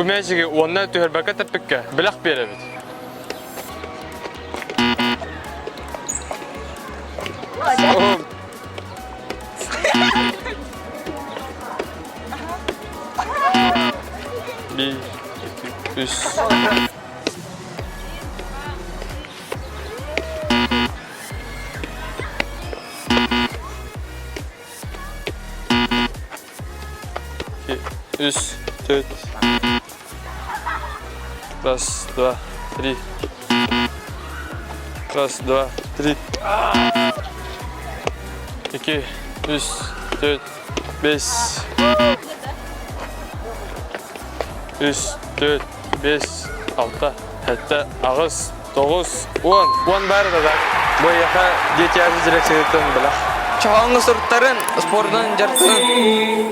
Bu mecigi ondan tüherbaka tepkikke bilak beremit. Oğlum. Bir, iki, üç. Üç, dört. Раз, два, три. Раз, два, три. İki, üç, dört, beş. Üç, dört, beş, altı. Hatta ağız, dokuz, on. On var da. Bu yaka geçerli direksiyondan bile. Çağın ısırtların spordan jartın.